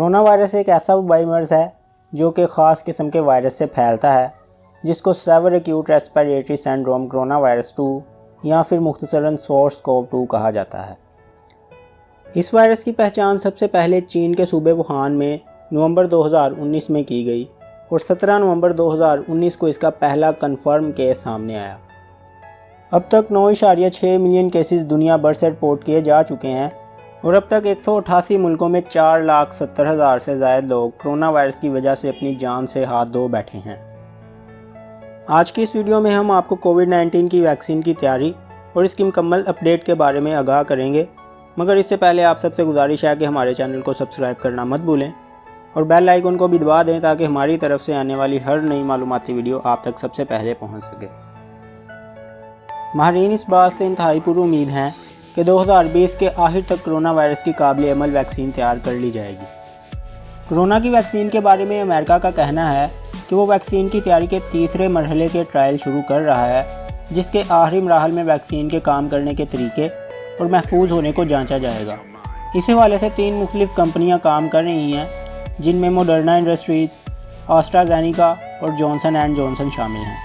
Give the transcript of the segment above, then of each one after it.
Corona virus एक ऐसा वबाई मर्ज़ है जो कि ख़ास किस्म के वायरस से फैलता है, जिसको severe acute respiratory syndrome coronavirus 2 या फिर मुख्तसरन SARS-CoV-2 कहा जाता है। इस वायरस की पहचान सबसे पहले चीन के सूबे वुहान में नवंबर 2019 में की गई और 17 नवंबर 2019 को इसका पहला कन्फर्म केस सामने आया। अब तक 9.6 मिलियन केसेस दुनिया भर से रिपोर्ट किए जा चुके हैं और अब तक 188 मुल्कों में 4,70,000 से ज़्यादा लोग कोरोना वायरस की वजह से अपनी जान से हाथ धो बैठे हैं। आज की इस वीडियो में हम आपको कोविड-19 की वैक्सीन की तैयारी और इसकी मुकम्मल अपडेट के बारे में आगाह करेंगे, मगर इससे पहले आप सबसे गुजारिश है कि हमारे चैनल को सब्सक्राइब करना मत भूलें और बेल आइकन को भी दबा दें ताकि हमारी तरफ से आने वाली हर नई मालूमाती वीडियो आप तक सबसे पहले पहुंच सके। माहिरीन इस बात से इंतहाई पूरी उम्मीद हैं कि 2020 के आखिर तक कोरोना वायरस की काबिल अमल वैक्सीन तैयार कर ली जाएगी। कोरोना की वैक्सीन के बारे में अमेरिका का कहना है कि वो वैक्सीन की तैयारी के तीसरे मरहले के ट्रायल शुरू कर रहा है, जिसके आखिरी मरहल में वैक्सीन के काम करने के तरीके और महफूज होने को जांचा जाएगा। इस हवाले से 3 मुख्तलिफ कंपनियां काम कर रही हैं, जिनमें मॉडर्ना इंडस्ट्रीज़, एस्ट्राजेनेका और जॉनसन एंड जॉनसन शामिल हैं।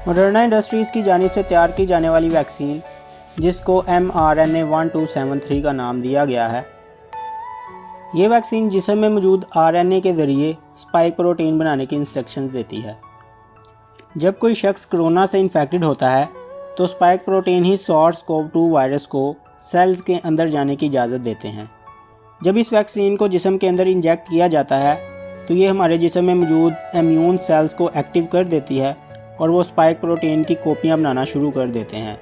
मॉडर्ना इंडस्ट्रीज़ की जानिब से तैयार की जाने वाली वैक्सीन, जिसको mRNA-1273 का नाम दिया गया है, ये वैक्सीन जिस्म में मौजूद RNA के ज़रिए स्पाइक प्रोटीन बनाने की इंस्ट्रक्शंस देती है। जब कोई शख्स कोरोना से इन्फेक्टेड होता है तो स्पाइक प्रोटीन ही SARS-CoV-2 वायरस को सेल्स के अंदर जाने की इजाज़त देते हैं। जब इस वैक्सीन को जिस्म के अंदर इंजेक्ट किया जाता है तो ये हमारे जिस्म में मौजूद इम्यून सेल्स को एक्टिव कर देती है और वो स्पाइक प्रोटीन की कॉपियाँ बनाना शुरू कर देते हैं।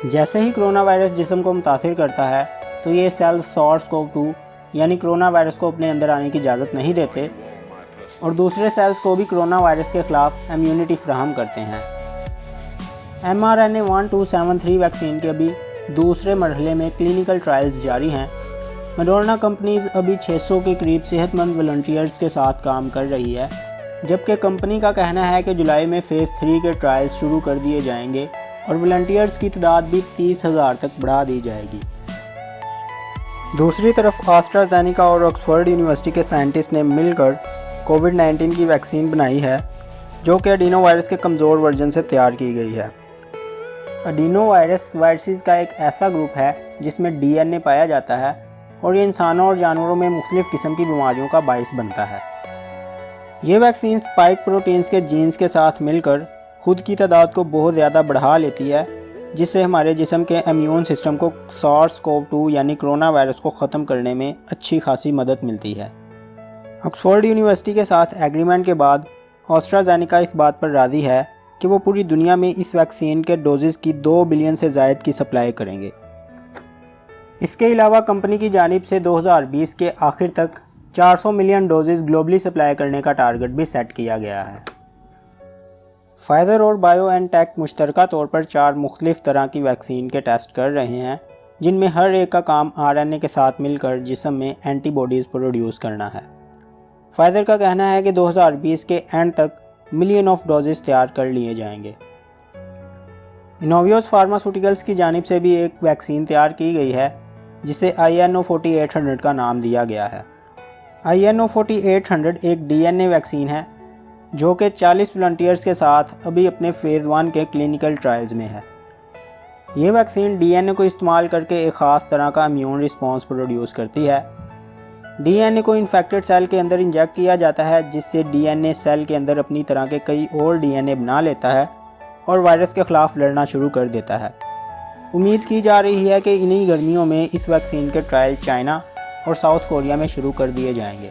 जैसे ही कोरोना वायरस जिस्म को मुतासिर करता है तो ये सेल्स SARS-CoV-2 यानी कोरोना वायरस को अपने अंदर आने की इजाज़त नहीं देते और दूसरे सेल्स को भी कोरोना वायरस के ख़िलाफ़ इम्यूनिटी फराहम करते हैं। mRNA-1273 वैक्सीन के अभी दूसरे मरहले में क्लिनिकल ट्रायल्स जारी हैं। मॉडर्ना कंपनीज़ अभी 600 के करीब सेहतमंद वॉलंटियर्स के साथ काम कर रही है, जबकि कंपनी का कहना है कि जुलाई में फ़ेज़ 3 के ट्रायल्स शुरू कर दिए जाएंगे और वॉलंटियर्स की तादाद भी 30,000 तक बढ़ा दी जाएगी। दूसरी तरफ एस्ट्राजेनेका और ऑक्सफोर्ड यूनिवर्सिटी के साइंटिस्ट ने मिलकर कोविड-19 की वैक्सीन बनाई है, जो कि एडिनो वायरस के कमज़ोर वर्जन से तैयार की गई है। एडिनो वायरसेस का एक ऐसा ग्रुप है जिसमें DNA पाया जाता है और ये इंसानों और जानवरों में मुख्तलिफ़ किस्म की बीमारियों का बाइस बनता है। ये वैक्सीन स्पाइक प्रोटीन्स के जीन्स के साथ मिलकर खुद की तादाद को बहुत ज़्यादा बढ़ा लेती है, जिससे हमारे जिस्म के इम्यून सिस्टम को SARS-CoV-2 यानी कोरोना वायरस को ख़त्म करने में अच्छी खासी मदद मिलती है। ऑक्सफोर्ड यूनिवर्सिटी के साथ एग्रीमेंट के बाद एस्ट्राजेनेका इस बात पर राज़ी है कि वो पूरी दुनिया में इस वैक्सीन के डोजेज़ की 2 बिलियन से ज़ायद की सप्लाई करेंगे। इसके अलावा कंपनी की जानिब से 2020 के आखिर तक 400 मिलियन डोजेज़ ग्लोबली सप्लाई करने का टारगेट भी सेट किया गया है। फाइज़र और बायोएनटेक मुश्तरका तौर पर 4 मुख्तलिफ तरह की वैक्सीन के टेस्ट कर रहे हैं, जिनमें हर एक का काम RNA के साथ मिलकर जिस्म में एंटीबॉडीज़ प्रोड्यूस करना है। फाइज़र का कहना है कि 2020 के एंड तक मिलियन ऑफ डोजेज़ तैयार कर लिए जाएंगे। इनोवियोस फार्मास्यूटिकल्स की जानिब से भी एक वैक्सीन तैयार की गई है, जिसे INO-4800 का नाम दिया गया है। INO-4800 एक DNA वैक्सीन है जो कि 40 वॉलंटियर्स के साथ अभी अपने फ़ेज़ 1 के क्लिनिकल ट्रायल्स में है। ये वैक्सीन DNA को इस्तेमाल करके एक ख़ास तरह का इम्यून रिस्पॉन्स प्रोड्यूस करती है। DNA को इन्फेक्टेड सेल के अंदर इंजेक्ट किया जाता है, जिससे DNA सेल के अंदर अपनी तरह के कई और DNA बना लेता है और वायरस के ख़िलाफ़ लड़ना शुरू कर देता है। उम्मीद की जा रही है कि इन्हीं गर्मियों में इस वैक्सीन के ट्रायल चाइना और साउथ कोरिया में शुरू कर दिए जाएंगे।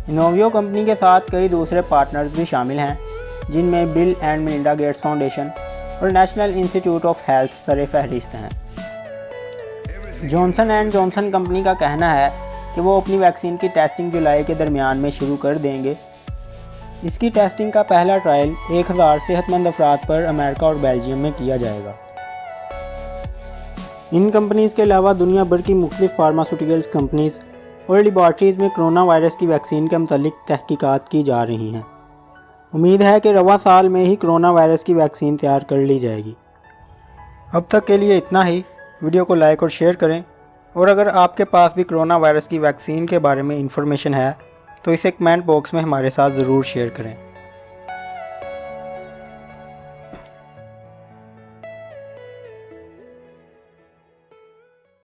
इनोवियो कंपनी के साथ कई दूसरे पार्टनर्स भी शामिल हैं, जिनमें bill and Melinda Gates foundation और नेशनल इंस्टीट्यूट ऑफ हेल्थ सर-ए-फ़हरिस्त हैं। जॉनसन एंड जॉनसन कंपनी का कहना है कि वो अपनी वैक्सीन की टेस्टिंग जुलाई के दरमियान में शुरू कर देंगे। इसकी टेस्टिंग का पहला ट्रायल 1000 सेहतमंद अफराद पर अमेरिका और बेल्जियम में किया जाएगा। इन कंपनीज़ के अलावा दुनिया भर की मुख्तलिफ फार्मास्यूटिकल्स कंपनीज़ और लेबॉरेटरीज़ में कोरोना वायरस की वैक्सीन के मुतालिक तहकीकात की जा रही हैं। उम्मीद है कि रवा साल में ही कोरोना वायरस की वैक्सीन तैयार कर ली जाएगी। अब तक के लिए इतना ही। वीडियो को लाइक और शेयर करें और अगर आपके पास भी कोरोना वायरस की वैक्सीन के बारे में इंफॉर्मेशन है तो इसे कमेंट बॉक्स में हमारे साथ ज़रूर शेयर करें।